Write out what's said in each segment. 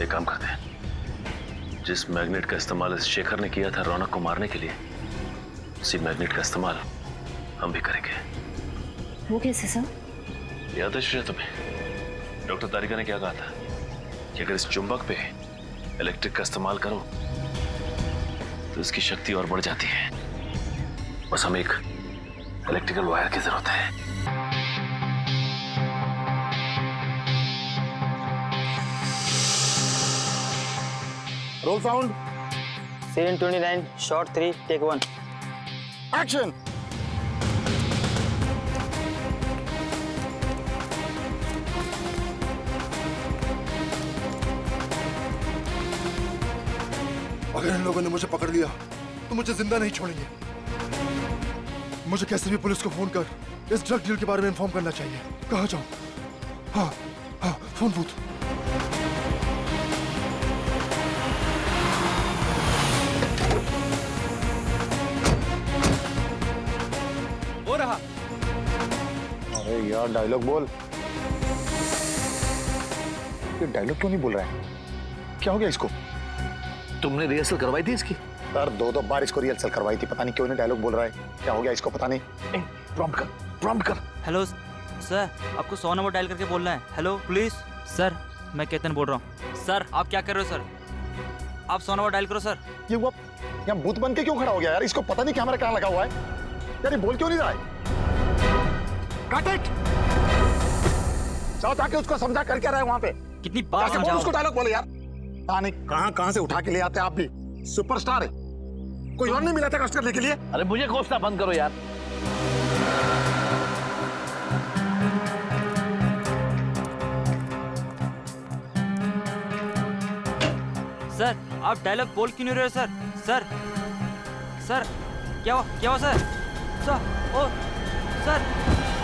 एक काम करते हैं, जिस मैग्नेट का इस्तेमाल इस शेखर ने किया था रौनक को मारने के लिए, उसी मैग्नेट का इस्तेमाल हम भी करेंगे। वो कैसे सर? याद है श्रेया तुम्हें डॉक्टर तारिका ने क्या कहा था कि अगर इस चुंबक पे इलेक्ट्रिक का इस्तेमाल करो तो इसकी शक्ति और बढ़ जाती है। बस हमें एक इलेक्ट्रिकल वायर की जरूरत है। Role sound. Scene 29, shot 3, take 1. Action. अगर इन लोगों ने मुझे पकड़ लिया तो मुझे जिंदा नहीं छोड़ेंगे। मुझे कैसे भी पुलिस को फोन कर इस ड्रग डील के बारे में इन्फॉर्म करना चाहिए। कहाँ जाऊं? हाँ हाँ, फोन बूथ। हो रहा। अरे यार डायलॉग बोल। ये डायलॉग क्यों नहीं बोल रहा है? क्या हो गया इसको? तुमने रिहर्सल करवाई थी इसकी? सर दो बार इसको रिहर्सल करवाई थी, पता नहीं क्यों नहीं डायलॉग बोल रहा है। क्या हो गया इसको पता नहीं। प्रॉम्प्ट कर। हेलो सर, आपको 100 नंबर डायल करके बोलना है। Hello police. सर मैं केतन बोल रहा हूँ। सर आप क्या कर रहे हो सर? आप 100 नंबर डायल करो सर। ये वो यहाँ भूत बन के क्यों खड़ा हो गया यार? इसको पता नहीं कैमरा कहाँ लगा हुआ है यार। ये बोल क्यों नहीं रहा है? Cut it! जाओ जाके उसको समझा कर क्या रहा है वहाँ पे। कितनी बार जाके बोल समझाओ? उसको डायलॉग बोले यार। कहाँ से उठा के ले आते हैं आप भी। सुपरस्टार है, कोई और नहीं मिला था कष्ट करने के लिए। अरे मुझे कोसना बंद करो यार। सर आप डायलॉग बोल क्यों नहीं रहे हो सर? सर सर क्या हुआ सर? सर ओ सर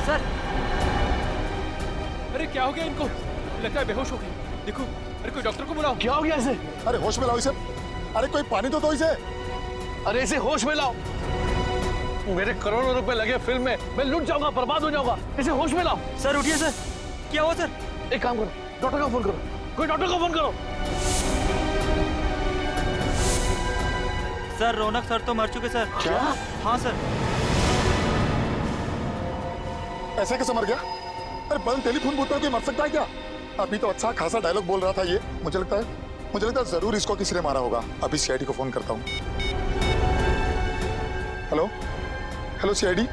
सर। अरे क्या हो गया इनको? लगता है बेहोश हो गए। देखो, अरे कोई डॉक्टर को बुलाओ। क्या हो गया इसे? अरे होश में लाओ इसे। अरे कोई पानी तो दो इसे। अरे इसे होश में लाओ। मेरे करोड़ों रुपए लगे फिल्म में, मैं लूट जाऊंगा, बर्बाद हो जाऊंगा। इसे होश में लाओ। सर उठिए सर। क्या हुआ सर? एक काम करो, डॉक्टर का फोन करो। कोई डॉक्टर को फोन करो। सर रौनक सर तो मर चुके सर। क्या? हाँ सर। ऐसे कैसे मर गया? अरे बल टेलीफोन बूथ पर कोई मर सकता है क्या? अभी तो अच्छा खासा डायलॉग बोल रहा था ये। मुझे लगता है जरूर इसको किसी ने मारा होगा। अभी सीआईडी को फोन करता हूँ। Hello CID.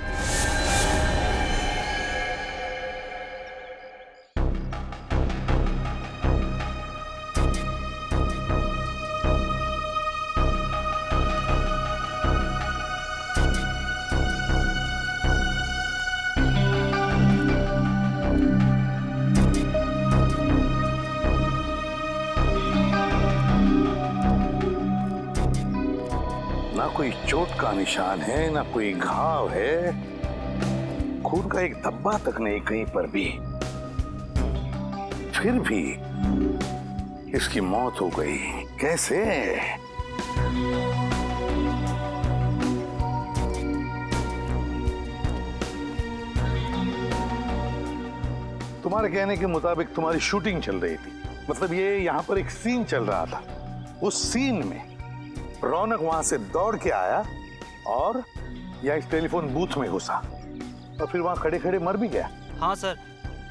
ना कोई चोट का निशान है, ना कोई घाव है, खून का एक धब्बा तक नहीं कहीं पर भी। फिर भी इसकी मौत हो गई। कैसे? तुम्हारे कहने के मुताबिक तुम्हारी शूटिंग चल रही थी, मतलब ये यहाँ पर एक सीन चल रहा था। उस सीन में रौनक वहां से दौड़ के आया और या इस टेलीफोन बूथ में घुसा और फिर वहां खड़े खड़े मर भी गया। हाँ सर,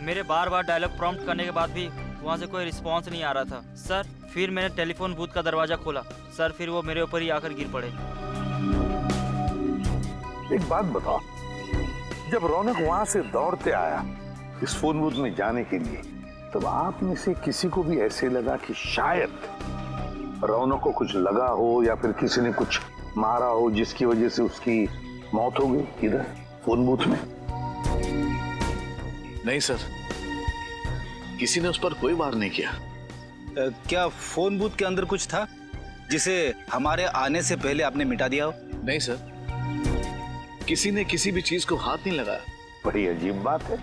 मेरे बार डायलॉग प्रॉम्प्ट करने के बाद भी वहाँ से कोई रिस्पांस नहीं आ रहा था सर। फिर मैंने टेलीफोन बूथ का दरवाजा खोला सर, फिर वो मेरे ऊपर ही आकर गिर पड़े। एक बात बताओ, जब रौनक वहां से दौड़ते आया इस फोन बूथ में जाने के लिए, तब आप में से किसी को भी ऐसे लगा कि शायद रौनक को कुछ लगा हो या फिर किसी ने कुछ मारा हो जिसकी वजह से उसकी मौत हो गई इधर फोन बूथ में? नहीं सर, किसी ने उस पर कोई वार नहीं किया। क्या फोन बूथ के अंदर कुछ था जिसे हमारे आने से पहले आपने मिटा दिया हो? नहीं सर, किसी ने किसी भी चीज को हाथ नहीं लगाया। बड़ी अजीब बात है,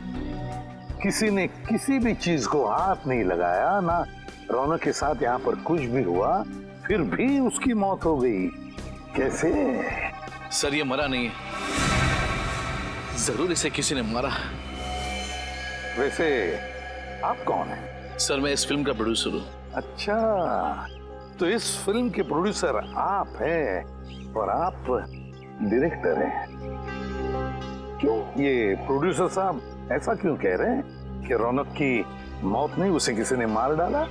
किसी ने किसी भी चीज को हाथ नहीं लगाया, ना रौनक के साथ यहाँ पर कुछ भी हुआ, फिर भी उसकी मौत हो गई। कैसे? सर ये मरा नहीं है, जरूर इसे किसी ने मारा। वैसे आप कौन हैं? सर मैं इस फिल्म का प्रोड्यूसर हूँ, अच्छा, तो इस फिल्म के प्रोड्यूसर आप हैं और आप डायरेक्टर हैं। क्यों ये प्रोड्यूसर साहब ऐसा क्यों कह रहे हैं कि रौनक की मौत नहीं, उसे किसी ने मार डाला?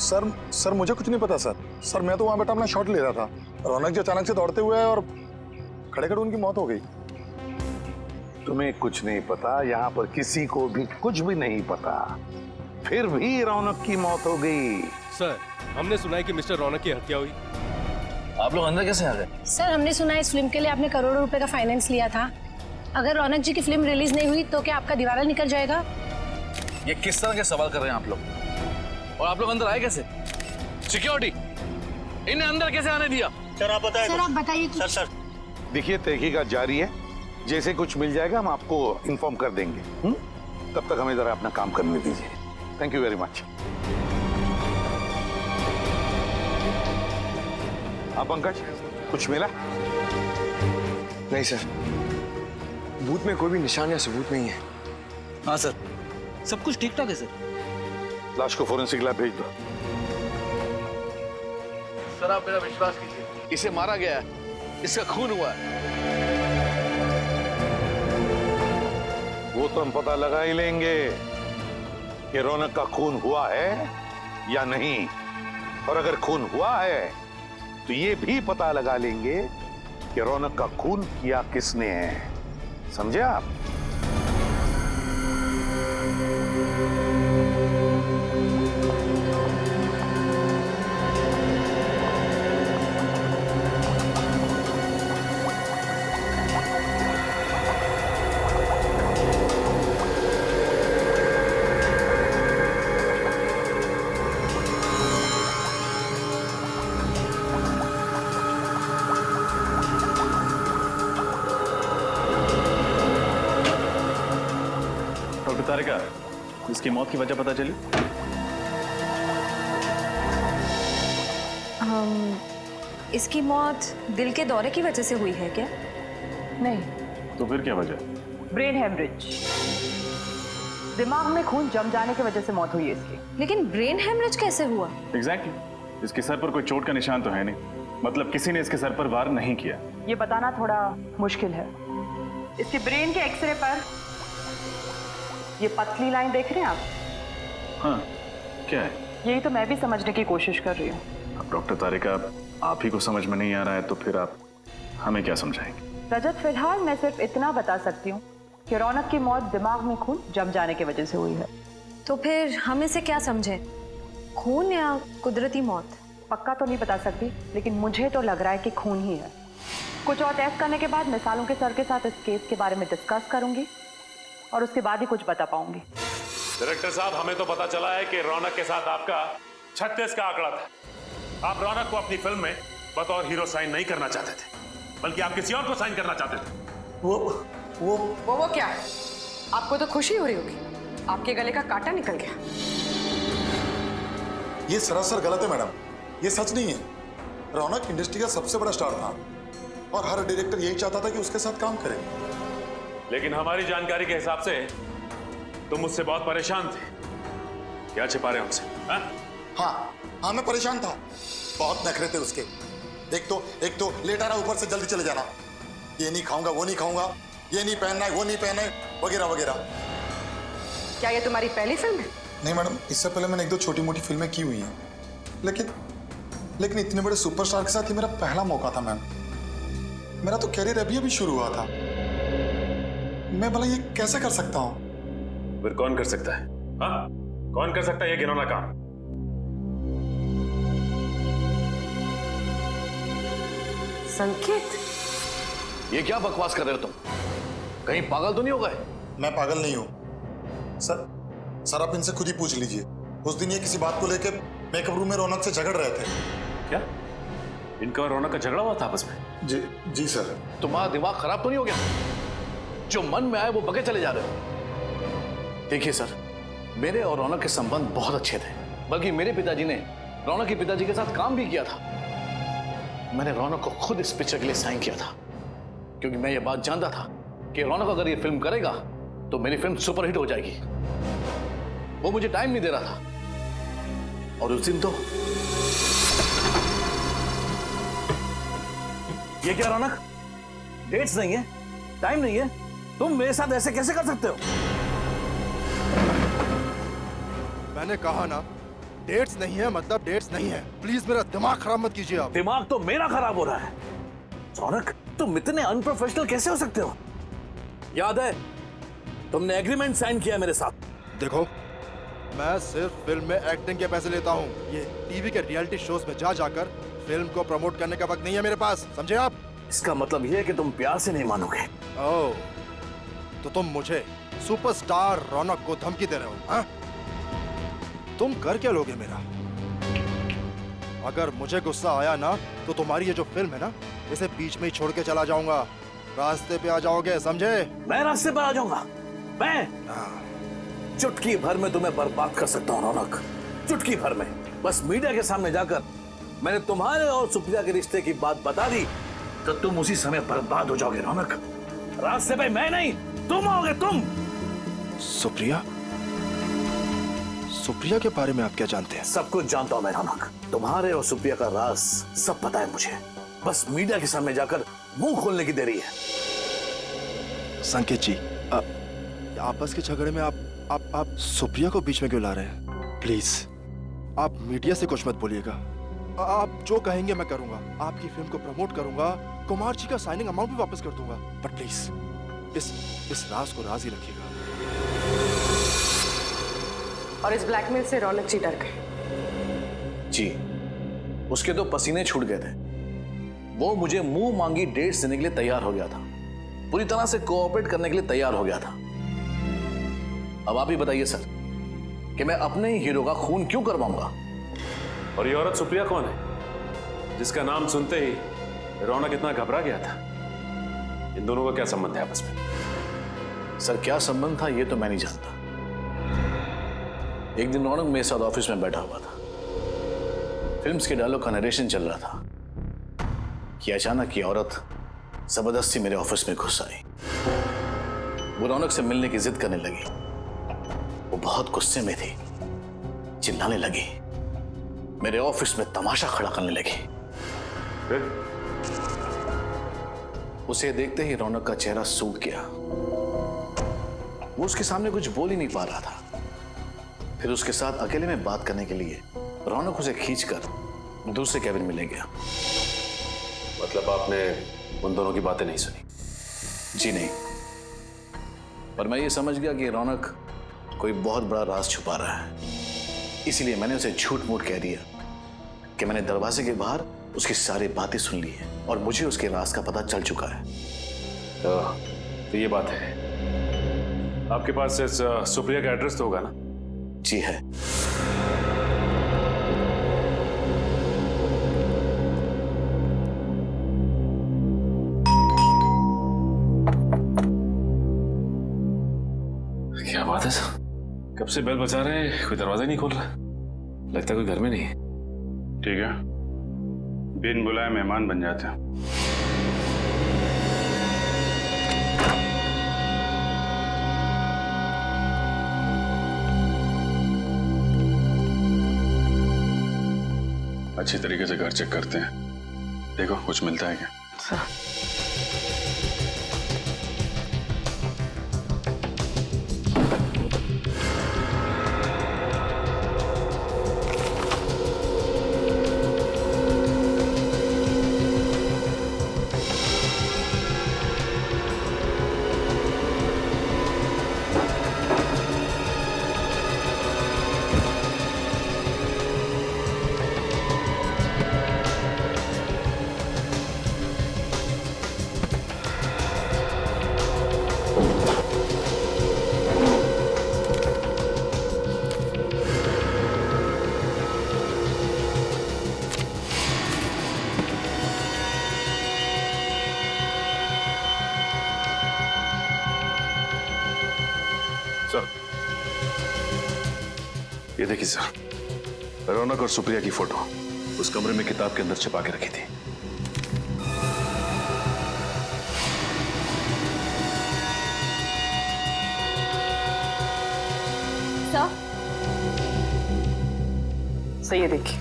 सर मुझे कुछ नहीं पता सर मैं तो वहां बैठा अपना शॉट ले रहा था। रौनक जी अचानक से दौड़ते हुए और खड़े खड़े उनकी मौत हो गई। तुम्हें कुछ नहीं पता, यहाँ पर किसी को भी कुछ भी नहीं पता, फिर भी रौनक की मौत हो गई। सर, हमने सुना है कि मिस्टर रौनक की हत्या हुई। आप लोग अंदर कैसे आ गए? सर हमने सुना है इस फिल्म के लिए आपने करोड़ों रुपए का फाइनेंस लिया था। अगर रौनक जी की फिल्म रिलीज नहीं हुई तो क्या आपका दिवाला निकल जाएगा? ये किस तरह के सवाल कर रहे हैं आप लोग? और आप लोग अंदर आए कैसे? सिक्योरिटी इन्हें अंदर कैसे आने दिया? सर आप बताइए। सर देखिए, तहकीकात जारी है, जैसे कुछ मिल जाएगा हम आपको इन्फॉर्म कर देंगे। तब तक हमें जरा अपना काम करने दीजिए। Thank you very much. आप पंकज, कुछ मिला? नहीं सर, बूथ में कोई भी निशान या सबूत नहीं है। हाँ सर, सब कुछ ठीक ठाक है सर। लाश को फोरेंसिक लैब भेज दो। सर आप मेरा विश्वास कीजिए, इसे मारा गया है, इसका खून हुआ है। वो तो हम पता लगा ही लेंगे कि रौनक का खून हुआ है या नहीं, और अगर खून हुआ है तो ये भी पता लगा लेंगे कि रौनक का खून किया किसने है। समझे आप? तारिका, इसकी मौत की वजह पता चली? इसकी मौत दिल के दौरे की वजह से हुई है क्या? नहीं। तो फिर क्या वजह? ब्रेन हेमरेज, दिमाग में खून जम जाने की वजह से मौत हुई है इसकी। लेकिन ब्रेन हेमरेज कैसे हुआ? एग्जैक्टली। इसके सर पर कोई चोट का निशान तो है नहीं, मतलब किसी ने इसके सर पर वार नहीं किया। ये बताना थोड़ा मुश्किल है। इसके ब्रेन के एक्सरे पर ये पतली लाइन देख रहे हैं आप? हाँ, क्या है? यही तो मैं भी समझने की कोशिश कर रही हूँ। अब डॉक्टर तारिका, आप ही को समझ में नहीं आ रहा है तो फिर आप हमें क्या समझाएंगे? रजत, फिलहाल मैं सिर्फ इतना बता सकती हूँ कि रौनक की मौत दिमाग में खून जम जाने की वजह से हुई है। तो फिर हम इसे क्या समझे, खून या कुदरती मौत? पक्का तो नहीं बता सकती, लेकिन मुझे तो लग रहा है कि खून ही है। कुछ और टेस्ट करने के बाद मिसालों के सर के साथ इस केस के बारे में डिस्कस करूंगी और उसके बाद ही कुछ बता पाऊंगी। डायरेक्टर साहब, हमें तो पता चला है कि रौनक के साथ आपका 36 का आंकड़ा था। आप रौनक को अपनी फिल्म में बतौर हीरो साइन नहीं करना चाहते थे, बल्कि आप किसी और को साइन करना चाहते थे। वो क्या? आपको तो खुशी हो रही होगी, आपके गले का कांटा निकल गया। ये सरासर गलत है मैडम, ये सच नहीं है। रौनक इंडस्ट्री का सबसे बड़ा स्टार था और हर डायरेक्टर यही चाहता था कि उसके साथ काम करे। लेकिन हमारी जानकारी के हिसाब से तुम मुझसे बहुत परेशान थे। क्या छिपा रहे हमसे? हाँ, मैं परेशान था, बहुत नखरे थे उसके। एक तो लेटा रहा, ऊपर से जल्दी चले जाना, ये नहीं खाऊंगा, वो नहीं खाऊंगा, ये नहीं पहनना है, वो नहीं पहनना है, वगैरह वगैरह। क्या ये तुम्हारी पहली फिल्म है? नहीं मैडम, इससे पहले मैंने 1-2 छोटी मोटी फिल्में की हुई हैं, लेकिन इतने बड़े सुपरस्टार के साथ ये मेरा पहला मौका था मैम। मेरा तो कैरियर अभी शुरू हुआ था, मैं भला ये कैसे कर सकता हूँ? फिर कौन कर सकता है? हाँ, कौन कर सकता है ये घिनौना काम? संकेत, ये क्या बकवास कर रहे हो तुम? कहीं पागल तो नहीं हो गए? मैं पागल नहीं हूँ सर, आप इनसे खुद ही पूछ लीजिए। उस दिन ये किसी बात को लेकर मेकअप रूम में रौनक से झगड़ रहे थे। क्या इनका और रौनक का झगड़ा हुआ था आपस में? जी सर। तुम्हारा दिमाग खराब तो नहीं हो गया? जो मन में आए वो बके चले जा रहे हो। देखिए सर, मेरे और रौनक के संबंध बहुत अच्छे थे, बल्कि मेरे पिताजी ने रौनक के पिताजी के साथ काम भी किया था। मैंने रौनक को खुद इस पिक्चर के लिए साइन किया था, क्योंकि मैं ये बात जानता था कि रौनक अगर ये फिल्म करेगा तो मेरी फिल्म सुपरहिट हो जाएगी। वो मुझे टाइम नहीं दे रहा था। और उस दिन तो ये क्या रौनक, डेट्स नहीं है, टाइम नहीं है, तुम मेरे साथ ऐसे कैसे कर सकते हो? मैंने कहा ना, डेट्स नहीं है मतलब डेट्स नहीं है। प्लीज मेरा दिमाग खराब मत कीजिए आप। दिमाग तो मेरा खराब हो रहा है। रौनक, तुम इतने अनप्रोफेशनल कैसे हो सकते हो? याद है तुमने एग्रीमेंट साइन किया मेरे साथ। देखो, मैं सिर्फ फिल्म में एक्टिंग के पैसे लेता हूँ। ये टीवी के रियलिटी शोज में जा जाकर फिल्म को प्रमोट करने का वक्त नहीं है मेरे पास, समझे आप? इसका मतलब यह है कि तुम प्यार से नहीं मानोगे। ओह, तो तुम मुझे सुपरस्टार रौनक को धमकी दे रहे हो? हाँ? तुम कर क्या लोगे मेरा? अगर मुझे गुस्सा आया ना तो तुम्हारी ये जो फिल्म है ना, इसे बीच में ही छोड़ के चला जाऊंगा। रास्ते पे आ जाओगे, समझे? मैं रास्ते पर आ जाऊंगा? मैं चुटकी भर में तुम्हें बर्बाद कर सकता हूं रौनक, चुटकी भर में। बस मीडिया के सामने जाकर मैंने तुम्हारे और सुप्रिया के रिश्ते की बात बता दी तो तुम उसी समय बर्बाद हो जाओगे रौनक। रास्ते पे मैं नहीं, तुम आओगे, तुम। सुप्रिया? सुप्रिया के बारे में आप क्या जानते हैं? सब कुछ जानता हूं मैं रौनक, तुम्हारे और सुप्रिया का राज सब पता है मुझे। बस मीडिया के सामने जाकर मुंह खोलने की देरी है। संकेत जी, आपस के झगड़े में आप सुप्रिया को बीच में क्यों ला रहे हैं? प्लीज आप मीडिया से कुछ मत बोलिएगा। आप जो कहेंगे मैं करूंगा। आपकी फिल्म को प्रमोट करूंगा, कुमार जी का साइनिंग अमाउंट भी वापस कर दूंगा। बट प्लीज इस राज को राज ही रखिएगा। और इस ब्लैकमेल से रौनक जी डर गए। जी, उसके तो पसीने छूट गए थे। वो मुझे मुंह मांगी डेट्स देने के लिए तैयार हो गया था, पूरी तरह से कोऑपरेट करने के लिए तैयार हो गया था। अब आप ही बताइए सर कि मैं अपने ही हीरो का खून क्यों करवाऊंगा? और ये औरत सुप्रिया कौन है जिसका नाम सुनते ही रौनक इतना घबरा गया था? इन दोनों का क्या संबंध है आपस में? सर, क्या संबंध था ये तो मैं नहीं जानता। एक दिन रौनक मेरे साथ ऑफिस में बैठा हुआ था, फिल्म्स के डायलॉग का नरेशन चल रहा था कि अचानक ये औरत जबरदस्ती मेरे ऑफिस में घुस आई। वो रौनक से मिलने की जिद करने लगी। वो बहुत गुस्से में थी, चिल्लाने लगी, मेरे ऑफिस में तमाशा खड़ा करने लगी। उसे देखते ही रौनक का चेहरा सूख गया। वो उसके सामने कुछ बोल ही नहीं पा रहा था। फिर उसके साथ अकेले में बात करने के लिए रौनक उसे खींचकर दूसरे कैबिन में ले गया। मतलब आपने उन दोनों की बातें नहीं सुनी? जी नहीं, पर मैं ये समझ गया कि रौनक कोई बहुत बड़ा राज छुपा रहा है। इसलिए मैंने उसे झूठ मूठ कह दिया कि मैंने दरवाजे के बाहर उसकी सारी बातें सुन ली है और मुझे उसके राज का पता चल चुका है। तो ये बात है। आपके पास इस सुप्रिया का एड्रेस तो होगा ना? जी है। क्या बात है सर? कब से बेल बजा रहे हैं, कोई दरवाजा नहीं खोल रहा। लगता है कोई घर में नहीं है। ठीक है, बिन बुलाए मेहमान बन जाते हैं। अच्छी तरीके से घर चेक करते हैं, देखो कुछ मिलता है क्या? ये देखिए सर, रौनक और सुप्रिया की फोटो उस कमरे में किताब के अंदर छिपा के रखी थी। सर, सही है, देखिए।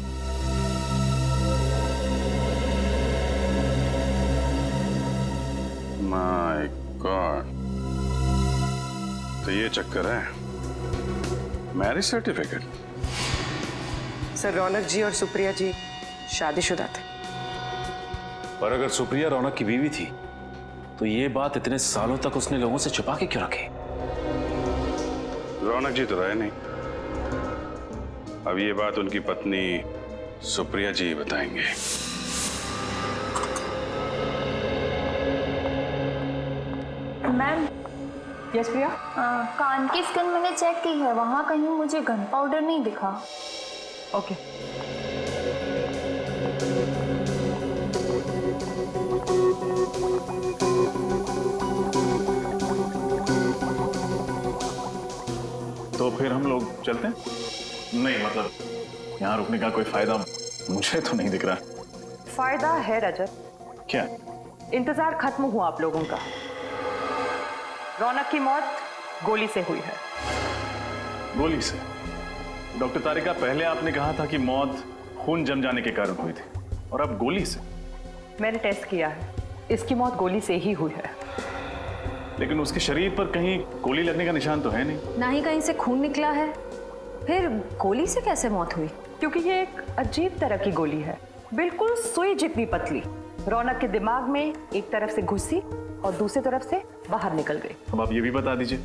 माय गॉड, तो ये चक्कर है। Marriage certificate. सर, रौनक जी और सुप्रिया जी शादीशुदा थे। और अगर सुप्रिया रौनक की बीवी थी तो ये बात इतने सालों तक उसने लोगों से छुपा के क्यों रखी? रौनक जी तो रहे नहीं, अब ये बात उनकी पत्नी सुप्रिया जी बताएंगे। मैम। यस प्रिया। कान की स्किन मैंने चेक की है, वहाँ कहीं मुझे गन पाउडर नहीं दिखा। ओके। तो फिर हम लोग चलते हैं? नहीं मतलब यहाँ रुकने का कोई फायदा मुझे तो नहीं दिख रहा। फायदा है रजत। क्या? इंतजार खत्म हुआ आप लोगों का। रौनक की मौत गोली से हुई है। गोली से? डॉक्टर तारिका, पहले आपने कहा था कि मौत खून जम जाने के कारण हुई थी, और अब गोली से? मैंने टेस्ट किया है, इसकी मौत गोली से ही हुई है। लेकिन उसके शरीर पर कहीं गोली लगने का निशान तो है नहीं। ना ही कहीं से खून निकला है, फिर गोली से कैसे मौत हुई? क्योंकि ये एक अजीब तरह की गोली है, बिल्कुल सुई जितनी पतली। रौनक के दिमाग में एक तरफ से घुसी और दूसरी तरफ से बाहर निकल गई। अब आप ये भी बता दीजिए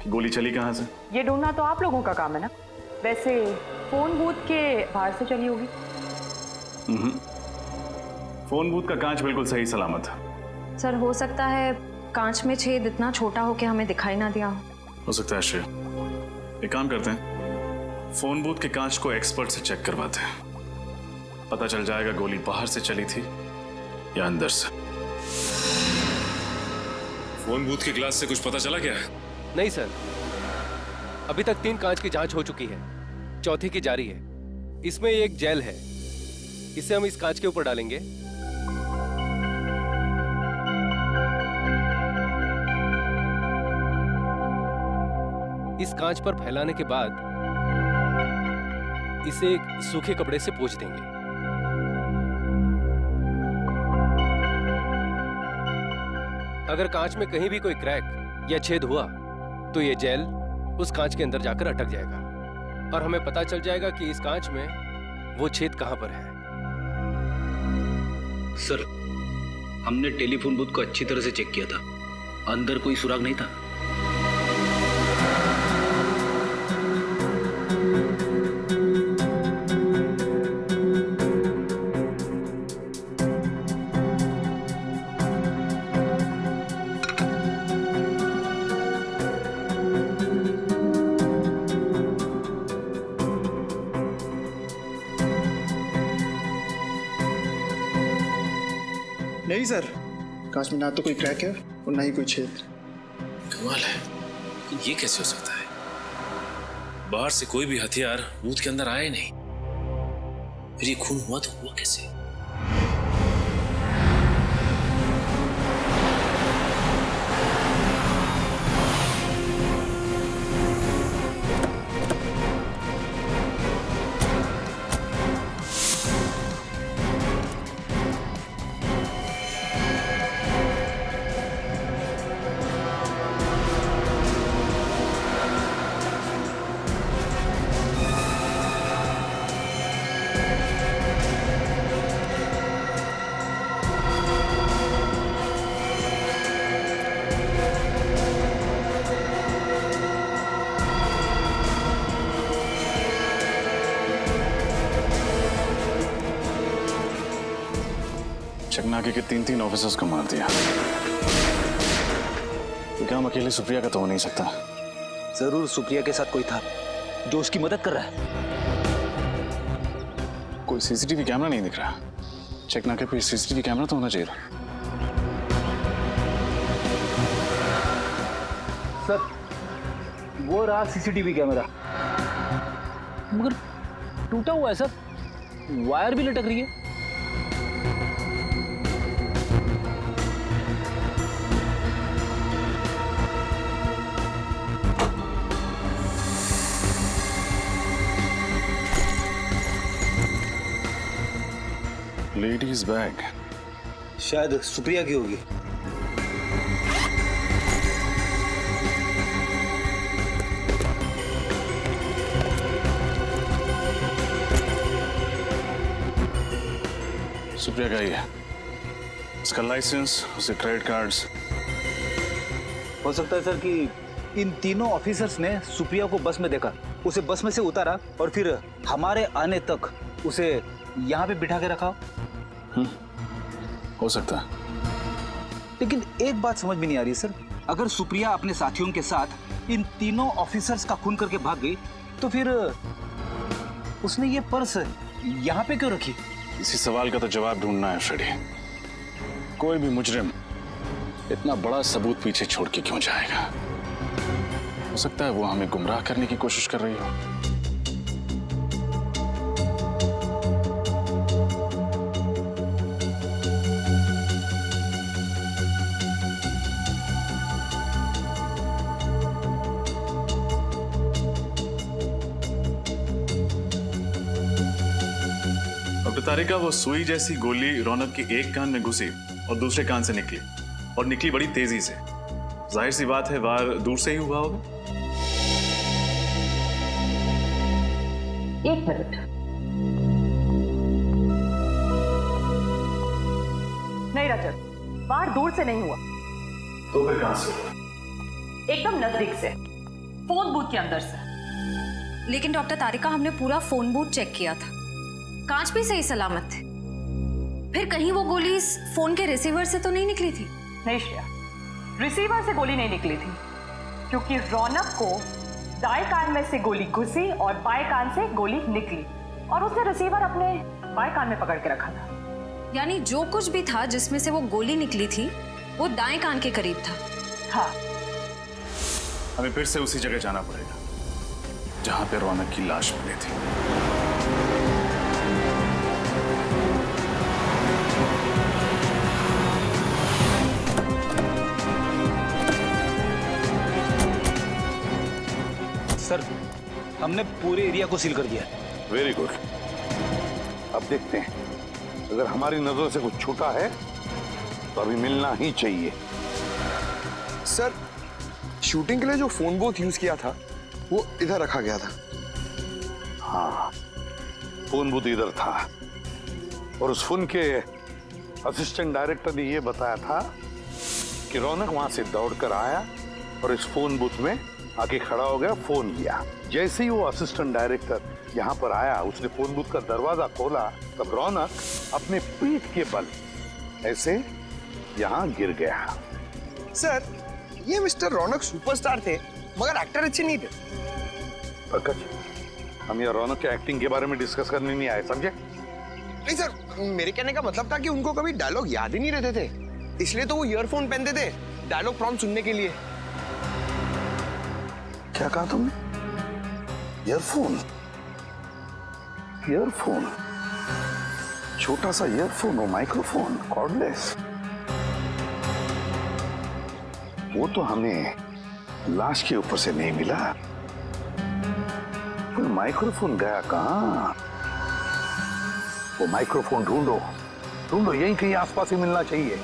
कि गोली चली कहाँ से? ये ढूंढना तो आप लोगों का काम है ना। वैसे फोन बूथ के बाहर से चली होगी। फोन बूथ का कांच बिल्कुल सही सलामत है। सर, हो सकता है कांच में छेद इतना छोटा हो कि हमें दिखाई ना दिया हो सकता है श्रेय। एक काम करते हैं, फोन बूथ के कांच को एक्सपर्ट से चेक करवाते हैं, पता चल जाएगा गोली बाहर से चली थी या अंदर से। फोन बूथ के ग्लास से कुछ पता चला क्या? नहीं सर, अभी तक 3 कांच की जांच हो चुकी है, चौथी की जारी है। इसमें एक जेल है, इसे हम इस कांच के ऊपर डालेंगे। इस कांच पर फैलाने के बाद इसे एक सूखे कपड़े से पोंछ देंगे। अगर कांच में कहीं भी कोई क्रैक या छेद हुआ तो ये जेल उस कांच के अंदर जाकर अटक जाएगा और हमें पता चल जाएगा कि इस कांच में वो छेद कहां पर है। सर, हमने टेलीफोन बूथ को अच्छी तरह से चेक किया था, अंदर कोई सुराग नहीं था। नहीं सर, कांच में ना तो कोई क्रैक है और ना ही कोई छेद। कमाल है, ये कैसे हो सकता है? बाहर से कोई भी हथियार बूथ के अंदर आया ही नहीं, फिर ये खून हुआ तो हुआ कैसे? चकनाके के 3 ऑफिसर्स को मार दिया, तो क्या हम अकेले सुप्रिया का तो हो नहीं सकता? जरूर सुप्रिया के साथ कोई था जो उसकी मदद कर रहा है। कोई सीसीटीवी कैमरा नहीं दिख रहा। चकनाके पे सीसीटीवी कैमरा तो होना चाहिए। सर, वो रहा सीसीटीवी कैमरा, मगर टूटा हुआ है सर, वायर भी लटक रही है। लेडीज बैग, शायद सुप्रिया की होगी। सुप्रिया का ही है। उसका लाइसेंस, उसके क्रेडिट कार्ड्स। हो सकता है सर कि इन तीनों ऑफिसर्स ने सुप्रिया को बस में देखा, उसे बस में से उतारा और फिर हमारे आने तक उसे यहाँ पे बिठा के रखा। हो सकता है। लेकिन एक बात समझ में नहीं आ रही सर, अगर सुप्रिया अपने साथियों के साथ इन तीनों ऑफिसर्स का खून करके भाग गई तो फिर उसने ये पर्स यहाँ पे क्यों रखी? इसी सवाल का तो जवाब ढूंढना है फ्रेडी। कोई भी मुजरिम इतना बड़ा सबूत पीछे छोड़ के क्यों जाएगा? हो सकता है वो हमें गुमराह करने की कोशिश कर रही हो। डॉक्टर तारिका, वो सुई जैसी गोली रौनक की एक कान में घुसी और दूसरे कान से निकली, और निकली बड़ी तेजी से। जाहिर सी बात है वार दूर से ही हुआ होगा। एक मिनट, नहीं रजत, वार दूर से नहीं हुआ। तो फिर कहां से हुआ? एकदम नजदीक से, फोन बूथ के अंदर से। लेकिन डॉक्टर तारिका, हमने पूरा फोन बूथ चेक किया था, कांच भी सही सलामत थे। फिर कहीं वो गोली इस फोन के रिसीवर से तो नहीं निकली थी? नहीं श्रेया, रिसीवर से गोली नहीं निकली थी, क्योंकि रौनक को दाएं कान में से गोली घुसी और बाएं कान से गोली निकली, और उसने रिसीवर अपने बाएं कान में पकड़ के रखा था। यानी जो कुछ भी था जिसमें से वो गोली निकली थी वो दाएं कान के करीब था। हाँ। हमें फिर से उसी जगह जाना पड़ेगा जहां पे रौनक की लाश मिली थी। सर, हमने पूरे एरिया को सील कर दिया। Very good. अब देखते हैं, अगर हमारी नजरों से कुछ छूटा है तो अभी मिलना ही चाहिए। सर, शूटिंग के लिए जो फोन बूथ यूज किया था वो इधर रखा गया था। हाँ, फोन बूथ इधर था, और उस फोन के असिस्टेंट डायरेक्टर ने यह बताया था कि रौनक वहां से दौड़कर आया और इस फोन बूथ में आके खड़ा हो गया, फोन किया। जैसे ही वो असिस्टेंट डायरेक्टर यहाँ पर आया, उसने फोन बूथ का दरवाजा खोला, तब रौनक अपने पीठ के बल ऐसे यहाँ गिर गया। सर, ये मिस्टर रौनक सुपरस्टार थे, मगर एक्टर अच्छे नहीं थे। पंकज, हम ये रौनक के एक्टिंग के बारे में डिस्कस करने नहीं आए, समझे? नहीं सर, मेरे कहने का मतलब था कि उनको कभी डायलॉग याद ही नहीं रहते थे, इसलिए तो वो ईयरफोन पहनते थे डायलॉग प्रॉम्प्ट सुनने के लिए। क्या कहा तुमने? ईयरफोन? ईयरफोन? छोटा सा ईयरफोन और माइक्रोफोन, कॉर्डलेस। वो तो हमें लाश के ऊपर से नहीं मिला, फिर माइक्रोफोन गया कहां? वो माइक्रोफोन ढूंढो, ढूंढो, यहीं कहीं आसपास ही मिलना चाहिए।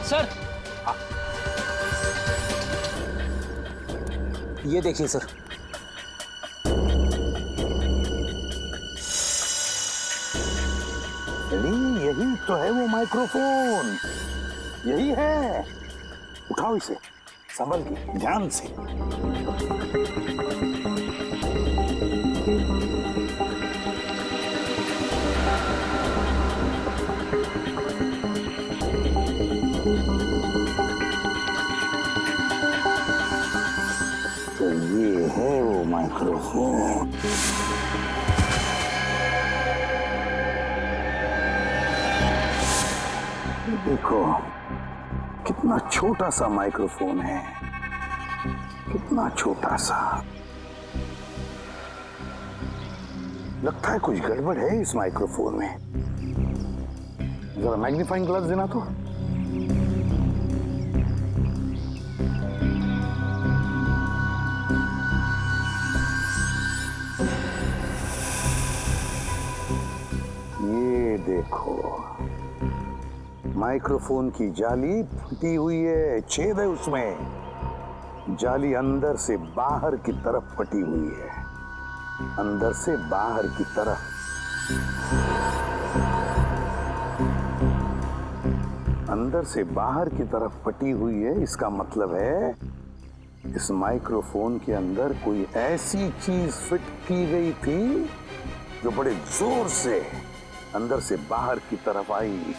सर, ये देखिए सर। यही तो है वो माइक्रोफोन, यही है। उठाओ इसे, संभल के, ध्यान से। तो ये है वो माइक्रोफोन। देखो कितना छोटा सा माइक्रोफोन है, कितना छोटा सा। लगता है कुछ गड़बड़ है इस माइक्रोफोन में। जरा मैग्नीफाइंग ग्लास देना तो। ये देखो माइक्रोफोन की जाली फटी हुई है, छेद है उसमें। जाली अंदर से बाहर की तरफ फटी हुई है, अंदर से बाहर की तरफ। अंदर से बाहर की तरफ फटी हुई है, इसका मतलब है इस माइक्रोफोन के अंदर कोई ऐसी चीज फिट की गई थी जो बड़े जोर से अंदर से बाहर की तरफ आई।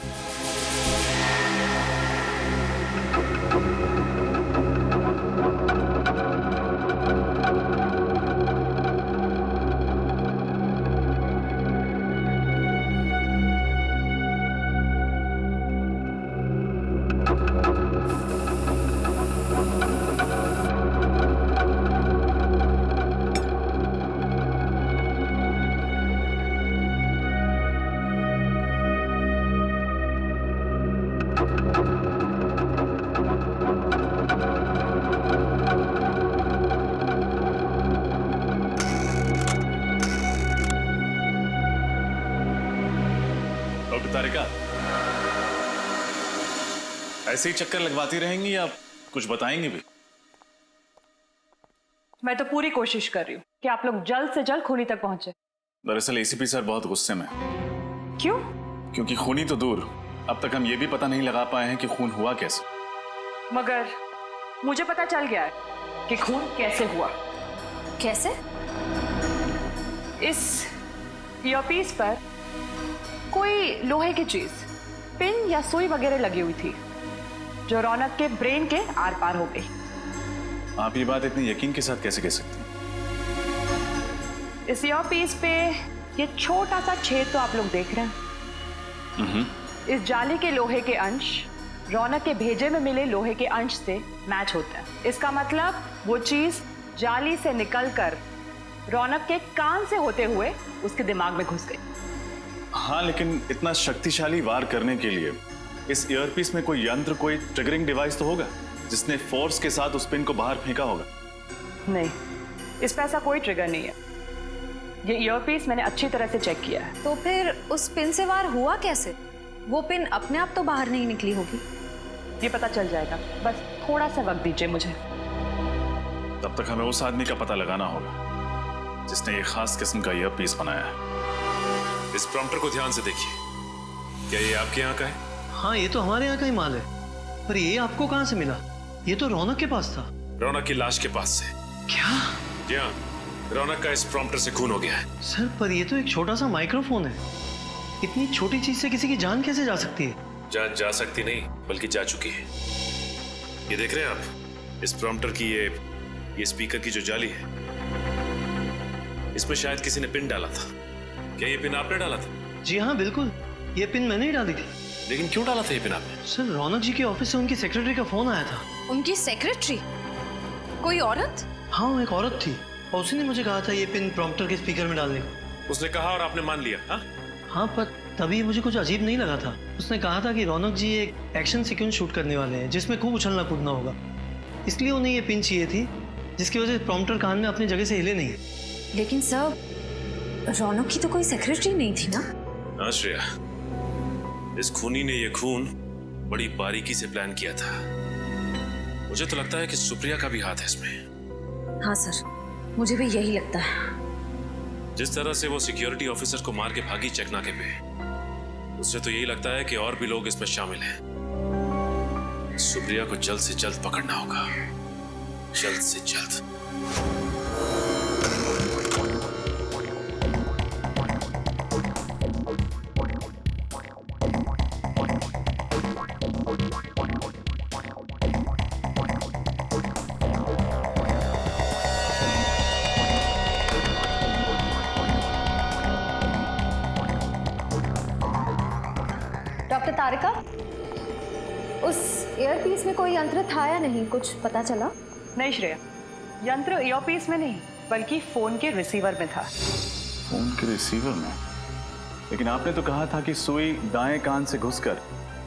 तारिका, ऐसे ही चक्कर लगवाती रहेंगी या कुछ बताएंगी भी? मैं तो पूरी कोशिश कर रही हूँ कि आप लोग जल्द से जल्द खूनी तक पहुंचे। दरअसल एसीपी सर बहुत गुस्से में। क्यों? क्योंकि खूनी तो दूर, अब तक हम ये भी पता नहीं लगा पाए हैं कि खून हुआ कैसे। मगर मुझे पता चल गया है कि खून कैसे हुआ। कैसे? इस ईयरपीस पर कोई लोहे की चीज, पिन या सुई वगैरह लगी हुई थी जो रौनक के ब्रेन के आर पार हो गई। आप ये बात इतने यकीन के साथ कैसे कह सकते हैं? इस ईयरपीस पे ये छोटा सा छेद तो आप लोग देख रहे हैं। इस जाली के लोहे के अंश रौनक के भेजे में मिले लोहे के अंश से मैच होता है। इसका मतलब वो चीज जाली से निकलकर रौनक के कान से होते हुए उसके दिमाग में घुस गई। हाँ, लेकिन इतना शक्तिशाली वार करने के लिए इस ईयरपीस में कोई यंत्र, कोई ट्रिगरिंग डिवाइस तो होगा जिसने फोर्स के साथ उस पिन को बाहर फेंका होगा। नहीं, इस पे ऐसा कोई ट्रिगर नहीं है। ये ईयरपीस मैंने अच्छी तरह से चेक किया है। तो फिर उस पिन से वार हुआ कैसे? वो पिन अपने आप तो बाहर नहीं निकली होगी। ये पता चल जाएगा, बस थोड़ा सा वक्त दीजिए मुझे। तब तक हमें उस आदमी का पता लगाना होगा जिसने ये खास किस्म का ईयरपीस बनाया है। इस प्रॉम्प्टर को ध्यान से देखिए। क्या ये आपके यहाँ का है? हाँ, ये तो हमारे यहाँ का ही माल है। पर ये आपको कहाँ से मिला? ये तो रौनक के पास था। रौनक की लाश के पास से। क्या? जी हाँ, रौनक का इस प्रॉम्प्टर से खून हो गया है। सर, पर ये तो एक छोटा सा माइक्रोफोन है। इतनी छोटी चीज से किसी की जान कैसे जा सकती है? जान जा सकती नहीं, बल्कि जा चुकी है। ये देख रहे हैं आप, इस प्रॉम्प्टर की ये स्पीकर की जो जाली है, इसमें शायद किसी ने पिन डाला था। क्या ये पिन आपने डाला था? जी हाँ, बिल्कुल, ये पिन मैंने ही डाली थी। लेकिन क्यों डाला था ये पिन आपने? सर, रौनक जी के ऑफिस से उनकी सेक्रेटरी का फोन आया था। उनकी सेक्रेटरी? कोई औरत? हाँ, एक औरत थी और उसी ने मुझे कहा था ये पिन प्रॉम्प्टर के स्पीकर में डालने को। उसने कहा और आपने मान लिया? हाँ हाँ, पर तभी मुझे कुछ अजीब नहीं लगा था। उसने कहा था कि रौनक जी एक एक्शन सीक्वेंस शूट करने वाले हैं जिसमें खूब उछलना कूदना होगा, इसलिए उन्हें ये पिन चाहिए थी जिसकी वजह से प्रॉम्प्टर कान में अपनी जगह से हिले नहीं। लेकिन सर, रौनक की तो कोई सेक्रेटरी नहीं थी ना? हाँ श्रेया, इस खूनी ने ये खून बड़ी बारीकी से प्लान किया था। मुझे तो लगता है कि सुप्रिया का भी हाथ है इसमें। हाँ सर, मुझे भी यही लगता है। जिस तरह से वो सिक्योरिटी ऑफिसर को मार के भागी चेकनाके पे, उससे तो यही लगता है कि और भी लोग इसमें शामिल हैं। सुप्रिया को जल्द से जल्द पकड़ना होगा, जल्द से जल्द। डॉक्टर तारिका, उस ईयरपीस में कोई यंत्र था या नहीं, कुछ पता चला? नहीं श्रेया, यंत्र ईयरपीस में नहीं बल्कि फोन के रिसीवर में था। फोन के रिसीवर में? लेकिन आपने तो कहा था कि सुई दाएं कान से घुसकर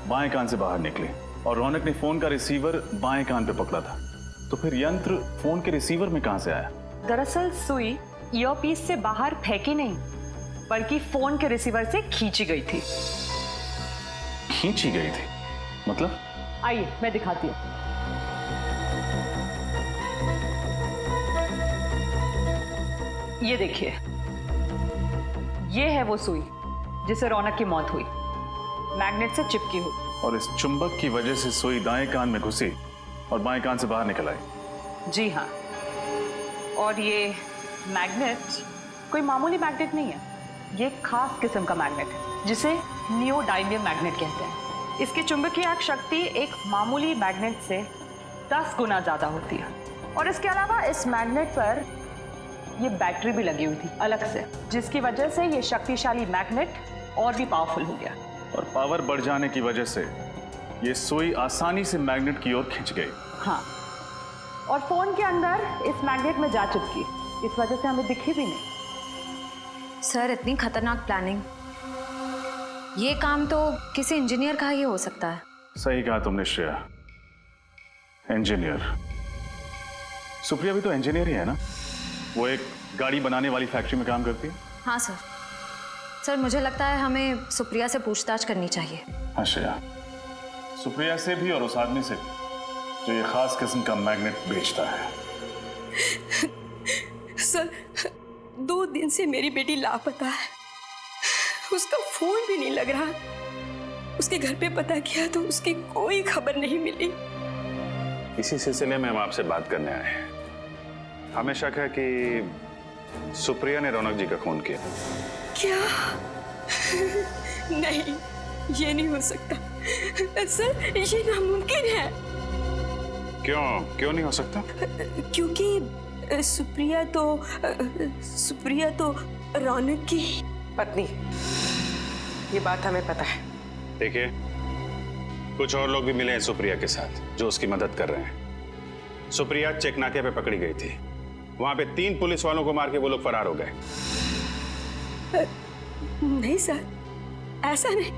बाएं कान से बाहर निकली और रौनक ने फोन का रिसीवर बाएं कान पे पकड़ा था, तो फिर यंत्र फोन के रिसीवर में कहां से आया? दरअसल सुई ईयरपीस से बाहर फेंकी नहीं बल्कि फोन के रिसीवर से खींची गई थी। खींची गई थी मतलब? आइए मैं दिखाती हूँ। ये देखिए, ये है वो सुई जिसे रौनक की मौत हुई, मैग्नेट से चिपकी हुई। और इस चुंबक की वजह से सुई दाएं कान में घुसी और बाएं कान से बाहर निकल आई। जी हाँ, और ये मैग्नेट कोई मामूली मैग्नेट नहीं है, ये एक खास किस्म का मैग्नेट है जिसे नियोडाइमियम मैग्नेट कहते हैं। इसकी चुंबकीय शक्ति एक मामूली मैग्नेट से 10 गुना ज्यादा होती है। और इसके अलावा इस मैग्नेट पर ये बैटरी भी लगी हुई थी अलग से, जिसकी वजह से ये शक्तिशाली मैग्नेट और भी पावरफुल हो गया। और पावर बढ़ जाने की वजह से ये सुई आसानी से मैग्नेट की ओर खिंच गई। हाँ, और फोन के अंदर इस मैग्नेट में जा चिपकी, इस वजह से हमें दिखी भी नहीं। सर, इतनी खतरनाक प्लानिंग, ये काम तो किसी इंजीनियर का ही हो सकता है। सही कहा तुमने श्रेया, इंजीनियर। सुप्रिया भी तो इंजीनियर ही है ना? वो एक गाड़ी बनाने वाली फैक्ट्री में काम करती है। हाँ सर। सर, मुझे लगता है हमें सुप्रिया से पूछताछ करनी चाहिए। हाँ श्रेया, सुप्रिया से भी और उस आदमी से भी जो ये खास किस्म का मैग्नेट बेचता है। सर, 2 दिन से मेरी बेटी लापता है, उसका फोन भी नहीं लग रहा। उसके घर पे पता किया तो उसकी कोई खबर नहीं मिली। इसी सिलसिले में हम आपसे बात करने आए हैं। हमें शक है कि सुप्रिया ने रौनक जी का खून किया। क्या? नहीं, ये नहीं हो सकता सर, ये नामुमकिन है। क्यों नहीं हो सकता? क्योंकि सुप्रिया तो रौनक की पत्नी। ये बात हमें पता है। देखिए, कुछ और लोग भी मिले हैं सुप्रिया के साथ जो उसकी मदद कर रहे हैं। सुप्रिया चेक नाके पे पकड़ी गई थी, वहां पे 3 पुलिस वालों को मार के वो लोग फरार हो गए। नहीं सर, ऐसा नहीं।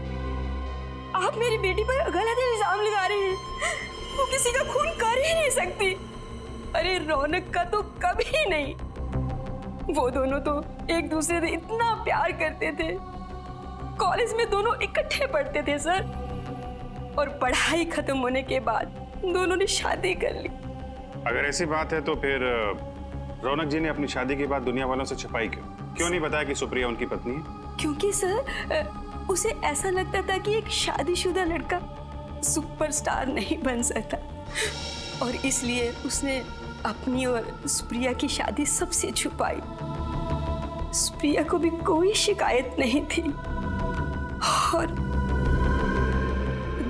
आप मेरी बेटी पर गलत इल्जाम लगा रहे हैं। वो किसी का खून कर ही नहीं सकती। अरे रौनक का तो कभी नहीं। वो दोनों तो एक दूसरे से इतना प्यार करते थे, कॉलेज में दोनों इकट्ठे पढ़ते थे सर, और पढ़ाई खत्म होने के बाद दोनों ने शादी कर ली। अगर ऐसी बात है तो फिर रौनक जी ने अपनी शादी की बात दुनिया वालों से छिपाई क्यों नहीं बताया कि सुप्रिया उनकी पत्नी है? क्योंकि सर, उसे ऐसा लगता था कि एक शादीशुदा लड़का सुपरस्टार नहीं बन सकता, और इसलिए उसने अपनी और सुप्रिया की शादी सबसे छुपाई। सुप्रिया को भी कोई शिकायत नहीं थी। और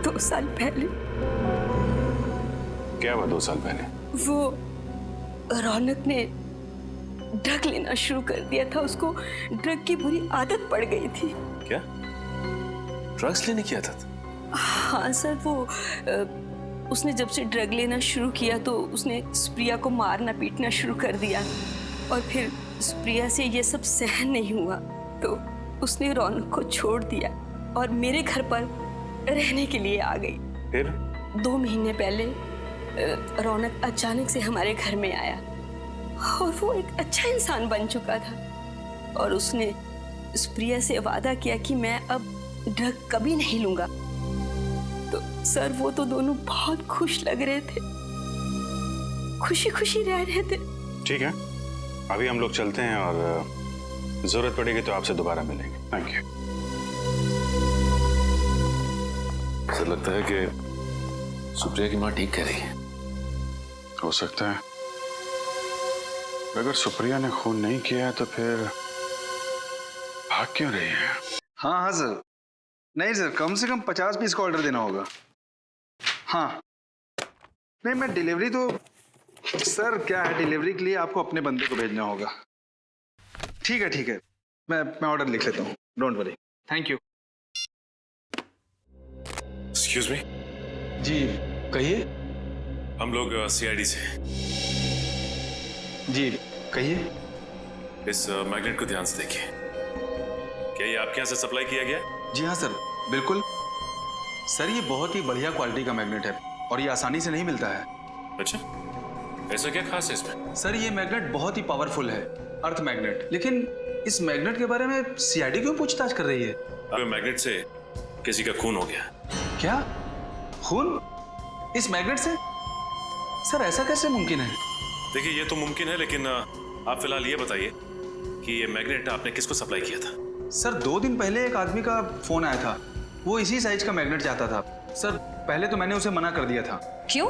2 साल पहले। क्या हुआ 2 साल पहले? वो रौनक ने ड्रग लेना शुरू कर दिया था। उसको ड्रग की बुरी आदत पड़ गई थी। क्या? ड्रग्स लेने की आदत? हाँ सर, वो उसने जब से ड्रग लेना शुरू किया तो उसने सुप्रिया को मारना पीटना शुरू कर दिया, और फिर सुप्रिया से ये सब सहन नहीं हुआ तो उसने रौनक को छोड़ दिया और मेरे घर पर रहने के लिए आ गई। फिर 2 महीने पहले रौनक अचानक से हमारे घर में आया, और वो एक अच्छा इंसान बन चुका था, और उसने सुप्रिया से वादा किया कि मैं अब ड्रग कभी नहीं लूंगा। तो सर, वो तो दोनों बहुत खुश लग रहे थे, खुशी खुशी रह रहे थे। ठीक है, अभी हम लोग चलते हैं और जरूरत पड़ेगी तो आपसे दोबारा मिलेंगे। Thank you. ऐसा लगता है कि सुप्रिया की माँ ठीक कह रही है। हो सकता है। अगर सुप्रिया ने खून नहीं किया तो फिर भाग क्यों रही है? हाँ सर। नहीं सर, कम से कम 50 पीस का ऑर्डर देना होगा। हाँ नहीं, मैं डिलीवरी तो सर क्या है, डिलीवरी के लिए आपको अपने बंदे को भेजना होगा। ठीक है, मैं ऑर्डर लिख लेता हूँ, don't worry. Thank you. Excuse me. जी कहिए। हम लोग सीआईडी से। जी कहिए। इस मैग्नेट को ध्यान से देखिए। क्या ये आपके यहाँ से सप्लाई किया गया? जी हाँ सर, बिल्कुल। सर ये बहुत ही बढ़िया क्वालिटी का मैग्नेट है और ये आसानी से नहीं मिलता है। अच्छा, ऐसा क्या खास है इसमें? सर ये मैग्नेट बहुत ही पावरफुल है, अर्थ मैग्नेट। लेकिन इस मैग्नेट के बारे में सीआईडी क्यों पूछताछ कर रही है? अब मैग्नेट से किसी का खून हो गया। क्या? खून इस मैग्नेट से? सर ऐसा कैसे मुमकिन है? देखिए ये तो मुमकिन है, लेकिन आप फिलहाल ये बताइए कि ये मैग्नेट आपने किसको सप्लाई किया था? सर 2 दिन पहले एक आदमी का फोन आया था, वो इसी साइज का मैग्नेट चाहता था। सर पहले तो मैंने उसे मना कर दिया था। क्यों?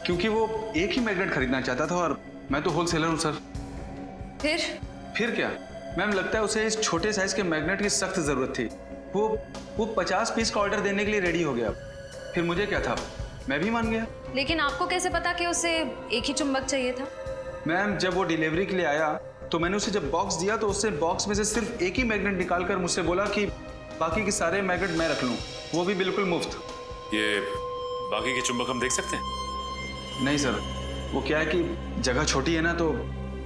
क्योंकि वो एक ही मैग्नेट खरीदना चाहता था और मैं तो होलसेलर हूँ सर। फिर क्या मैम, लगता है उसे इस छोटे साइज के मैग्नेट की सख्त जरूरत थी। वो 50 पीस का ऑर्डर देने के लिए रेडी हो गया। फिर मुझे क्या था, मैं भी मान गया। लेकिन आपको कैसे पता कि उसे एक ही चुंबक चाहिए था? मैम जब वो डिलीवरी के लिए आया तो मैंने उसे जब बॉक्स दिया तो उससे बॉक्स में से सिर्फ एक ही मैग्नेट निकालकर मुझसे बोला कि बाकी के सारे मैग्नेट मैं रख लूं, वो भी बिल्कुल मुफ्त। ये बाकी के चुंबक हम देख सकते हैं? नहीं सर, वो क्या है कि जगह छोटी है ना, तो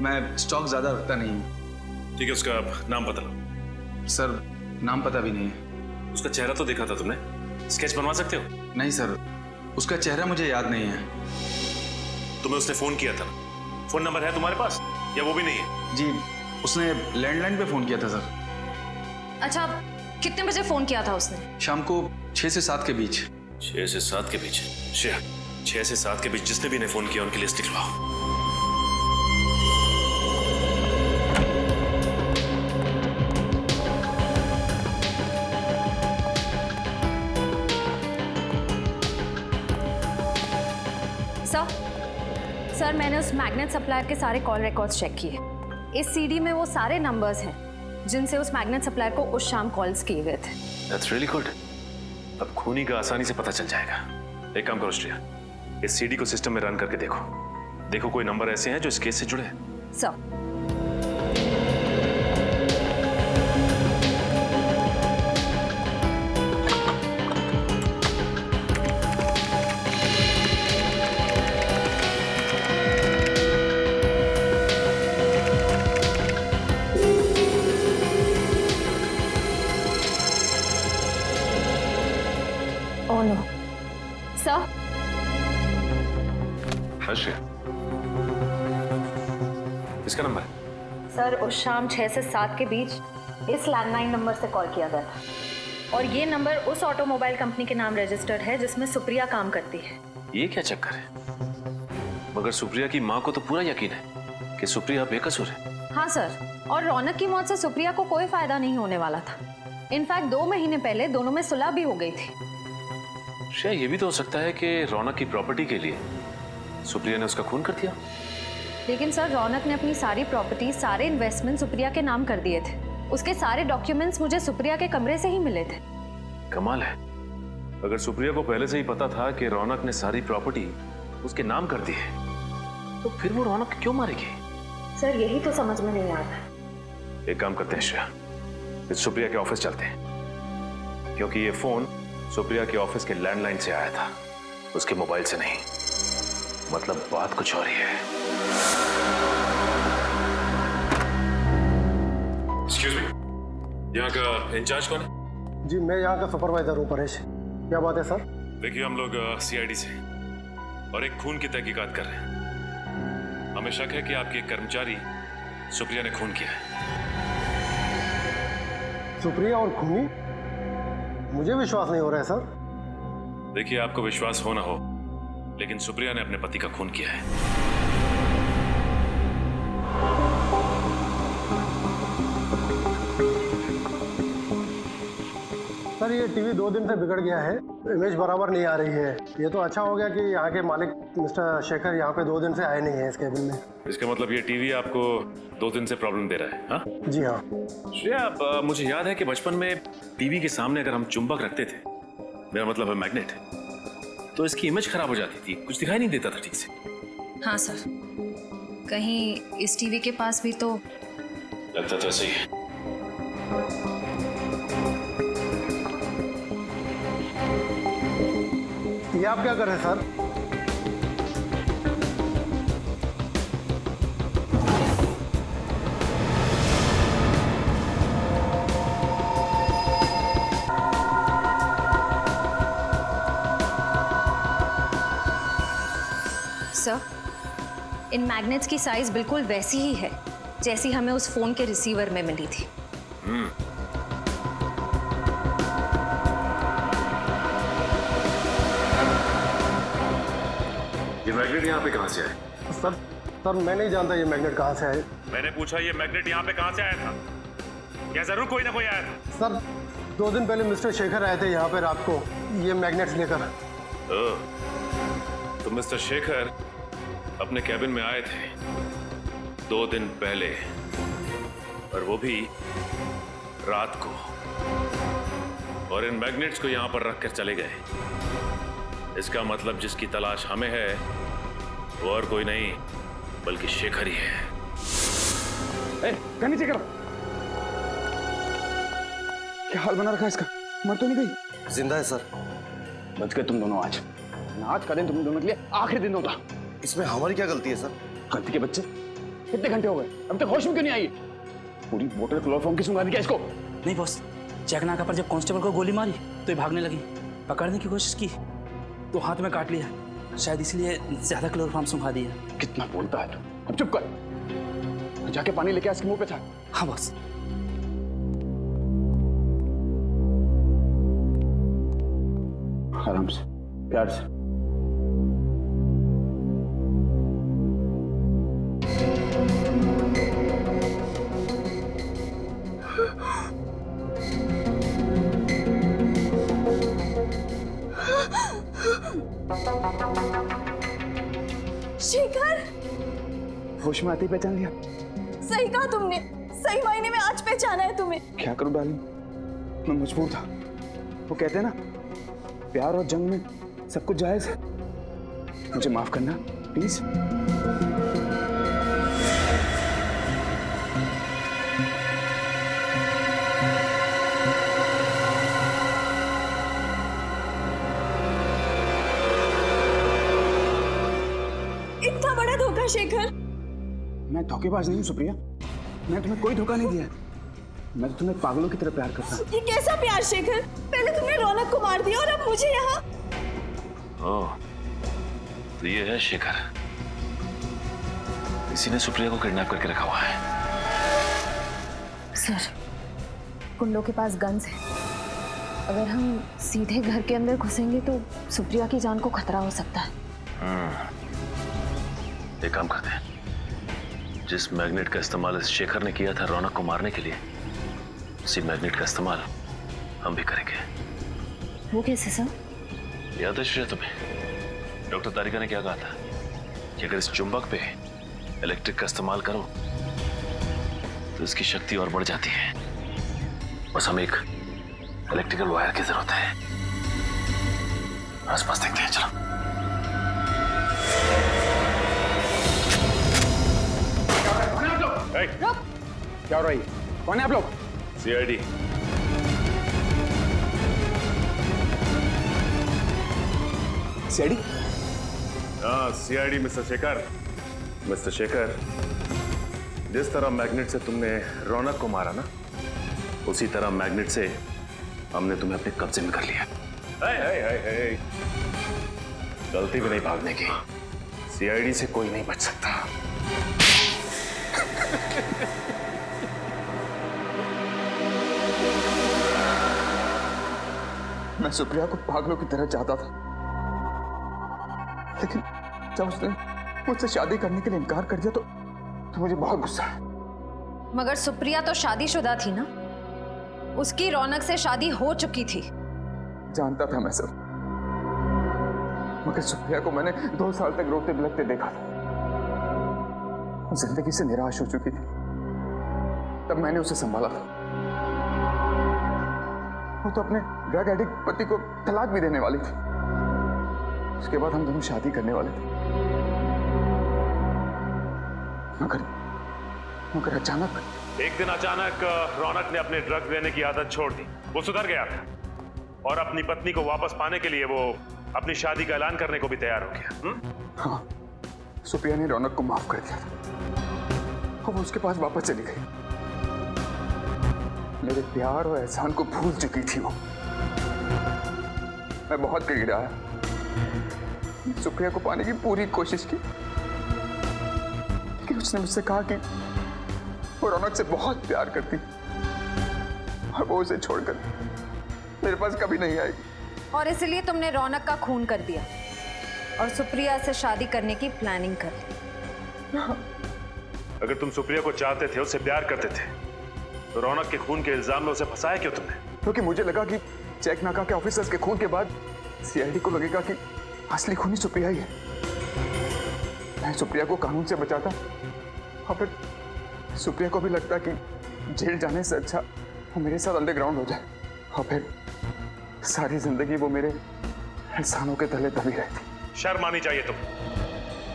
मैं स्टॉक ज्यादा रखता नहीं हूँ। ठीक है, उसका नाम बता लो। सर नाम पता भी नहीं है। उसका चेहरा तो देखा था तुमने, स्केच बनवा सकते हो? नहीं सर, उसका चेहरा मुझे याद नहीं है। तुम्हें उसने फोन किया था, फोन नंबर है तुम्हारे पास या वो भी नहीं है? जी उसने लैंडलाइन पे फोन किया था सर। अच्छा, कितने बजे फोन किया था उसने? शाम को 6 से 7 के बीच। 6 से 7 के बीच? 6 से 7 के बीच जिसने भी ने फोन किया उनकी लिस्ट लिखवाओ। सर मैंने उस मैग्नेट सप्लायर के सारे कॉल रिकॉर्ड्स चेक किए। इस सीडी में वो सारे नंबर्स हैं जिनसे उस मैग्नेट सप्लायर को उस शाम कॉल्स किए गए थे। That's really good. अब खूनी का आसानी से पता चल जाएगा। एक काम करो श्रेया, इस सीडी को सिस्टम में रन करके देखो कोई नंबर ऐसे हैं जो इस केस से जुड़े हैं। सर इसका नंबर है? सर उस शाम 6 से 7 के बीच इस लैंडलाइन नंबर से कॉल किया गया था और ये नंबर उस ऑटोमोबाइल कंपनी के नाम रजिस्टर्ड है जिसमें सुप्रिया काम करती है। ये क्या चक्कर है? मगर सुप्रिया की माँ को तो पूरा यकीन है कि सुप्रिया बेकसूर है। हाँ सर, और रौनक की मौत से सुप्रिया को कोई फायदा नहीं होने वाला था। इनफैक्ट 2 महीने पहले दोनों में सुलह भी हो गई थी। शायद ये भी तो हो सकता है कि रौनक की प्रॉपर्टी के लिए सुप्रिया ने उसका खून कर दिया। लेकिन सर रौनक ने अपनी सारी प्रॉपर्टी, सारे इन्वेस्टमेंट सुप्रिया के नाम कर दिए थे। उसके सारे डॉक्यूमेंट्स मुझे सुप्रिया के कमरे से ही मिले थे। कमाल है, अगर सुप्रिया को पहले से ही पता था कि रौनक ने सारी प्रॉपर्टी उसके नाम कर दी है तो फिर वो रौनक क्यों मारेगी? सर यही तो समझ में नहीं आता। एक काम करते हैं श्रेया, इस सुप्रिया के ऑफिस चलते हैं, क्योंकि ये फोन सुप्रिया के ऑफिस के लैंडलाइन से आया था, उसके मोबाइल से नहीं। मतलब बात कुछ और ही है। एक्सक्यूज मी, यहाँ का इंचार्ज कौन है? जी मैं यहाँ का सुपरवाइजर हूँ परेश। क्या बात है सर? देखिए हम लोग सीआईडी से और एक खून की तहकीकात कर रहे हैं। हमें शक है कि आपके एक कर्मचारी सुप्रिया ने खून किया है। सुप्रिया और खूनी? मुझे विश्वास नहीं हो रहा है सर। देखिए आपको विश्वास हो ना हो, लेकिन सुप्रिया ने अपने पति का खून किया है। सर ये टीवी 2 दिन से बिगड़ गया है, इमेज बराबर नहीं आ रही है। ये तो अच्छा हो गया कि यहाँ के मालिक मिस्टर शेखर यहाँ पे 2 दिन से आए नहीं है इस केबिन में। इसका मतलब ये टीवी आपको 2 दिन से प्रॉब्लम दे रहा है? हाँ जी हाँ। श्रेया, मुझे याद है कि बचपन में टीवी के सामने अगर हम चुंबक रखते थे, मेरा मतलब है मैग्नेट, तो इसकी इमेज खराब हो जाती थी, कुछ दिखाई नहीं देता था ठीक से। हाँ सर, कहीं इस टीवी के पास भी तो लगता तो ऐसे ही है। ये आप क्या कर रहे हैं सर? सर, इन मैग्नेट्स की साइज बिल्कुल वैसी ही है जैसी हमें उस फोन के रिसीवर में मिली थी। ये मैग्नेट यहाँ पे कहाँ से आए? सर मैं नहीं जानता ये मैग्नेट कहाँ से आए। मैंने पूछा ये मैग्नेट यहाँ पे कहाँ से आया था? क्या जरूर कोई ना कोई आया था? सर 2 दिन पहले मिस्टर शेखर आए थे यहाँ पे रात को ये मैग्नेट्स लेकर। तो मिस्टर शेखर अपने कैबिन में आए थे 2 दिन पहले, और वो भी रात को, और इन मैग्नेट्स को यहाँ पर रखकर चले गए। इसका मतलब जिसकी तलाश हमें है वो और कोई नहीं बल्कि शेखर ही है। नीचे करो। क्या हाल बना रखा है इसका? मर तो नहीं गई? जिंदा है सर। बच गए तुम दोनों आज। आज का दिन तुम दोनों के लिए आखिरी दिन होता। इसमें हमारी क्या गलती है सर? गलती के बच्चे, कितने घंटे हो गए अब तक होश में क्यों नहीं आई? पूरी बोतल क्लोरोफॉर्म की सुंघा दी क्या इसको? नहीं बॉस, चेकनाका पर जब कांस्टेबल को गोली मारी तो ये भागने लगी। पकड़ने की कोशिश की तो हाथ में काट लिया, शायद इसलिए ज्यादा क्लोरोफॉर्म सुंघा दिया। कितना बोलता है तू? अब चुप कर, जाके पानी लेके इसके मुंह पे छाड़। हाँ बॉस। आराम से, प्यार से। शेखर, होश में आते ही पहचान लिया? सही कहा तुमने, सही मायने में आज पहचाना है तुम्हें। क्या करूं डार्लिंग, मैं मजबूर था। वो कहते हैं ना, प्यार और जंग में सब कुछ जायज है। मुझे माफ करना प्लीज। इतना बड़ा धोखा शेखर। मैं धोखेबाज नहीं हूं सुप्रिया, मैं तुम्हें कोई धोखा नहीं दिया है। मैं तो तुम्हें पागलों की तरह प्यार करता हूं। ये कैसा प्यार शेखर? पहले तुमने रौनक को मार दिया और अब मुझे यहाँ। ओह, तो ये है शेखर। इसी ने सुप्रिया को किडनैप करके रखा हुआ है। सर, कुंडों के पास गन्स है। अगर हम सीधे घर के अंदर घुसेंगे तो सुप्रिया की जान को खतरा हो सकता है। एक काम करते हैं, जिस मैग्नेट का इस्तेमाल इस शेखर ने किया था रौनक को मारने के लिए, उसी मैग्नेट का इस्तेमाल हम भी करेंगे। वो कैसे सर? याद है श्रेया तुम्हें, डॉक्टर तारिका ने क्या कहा था कि अगर इस चुंबक पे इलेक्ट्रिक का इस्तेमाल करो तो इसकी शक्ति और बढ़ जाती है। बस हमें एक इलेक्ट्रिकल वायर की जरूरत है। आसपास देखते हैं, चलो। क्या हो रहा है? कौन है आप लोग? सीआईडी। सीआईडी? हाँ, CID mister Shekhar. Mister Shekhar, जिस तरह मैग्नेट से तुमने रौनक को मारा ना, उसी तरह मैग्नेट से हमने तुम्हें अपने कब्जे में कर लिया। गलती भी नहीं भागने की। सीआईडी से कोई नहीं बच सकता। मैं सुप्रिया को पागलों की तरह चाहता था, लेकिन जब उसने मुझसे शादी करने के लिए इनकार कर दिया तो मुझे बहुत गुस्सा है। मगर सुप्रिया तो शादीशुदा थी ना, उसकी रौनक से शादी हो चुकी थी। जानता था मैं सब, मगर सुप्रिया को मैंने 2 साल तक रोते बिलखते देखा था। जिंदगी से निराश हो चुकी थी, तब मैंने उसे संभाला था। वो तो अपने ड्रग एडिक्ट पति को तलाक भी देने वाली थी। उसके बाद हम दोनों शादी करने वाले थे, मगर अचानक एक दिन अचानक रौनक ने अपने ड्रग्स लेने की आदत छोड़ दी। वो सुधर गया था और अपनी पत्नी को वापस पाने के लिए वो अपनी शादी का ऐलान करने को भी तैयार हो गया। हाँ, सुप्रिया ने रौनक को माफ कर दिया था और वो उसके पास वापस चली गई। मेरे प्यार और एहसान को भूल चुकी थी वो। मैं बहुत करीब आया, सुप्रिया को पाने की पूरी कोशिश की कि उसने मुझसे कहा कि वो रौनक से बहुत प्यार करती और वो उसे छोड़कर मेरे पास कभी नहीं आएगी। और इसलिए तुमने रौनक का खून कर दिया और सुप्रिया से शादी करने की प्लानिंग कर ली। अगर तुम सुप्रिया को चाहते थे, उससे प्यार करते थे, तो रौनक के खून के इल्जाम में उसे फंसाया क्यों तुमने? क्योंकि मुझे लगा कि चेक नाका के ऑफिसर्स के खून के बाद सीआईडी को लगेगा कि असली खूनी सुप्रिया ही है। मैं सुप्रिया को कानून से बचाता और फिर सुप्रिया को भी लगता कि जेल जाने से अच्छा वो मेरे साथ अंडरग्राउंड हो जाए और फिर सारी जिंदगी वो मेरे एहसानों के तले दबी रहती। शर्म आनी चाहिए तुम।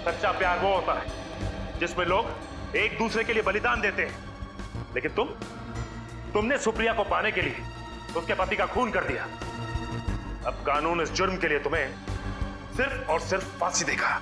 सच्चा प्यार वो होता है जिसमें लोग एक दूसरे के लिए बलिदान देते हैं, लेकिन तुमने सुप्रिया को पाने के लिए उसके पति का खून कर दिया। अब कानून इस जुर्म के लिए तुम्हें सिर्फ और सिर्फ फांसी देगा।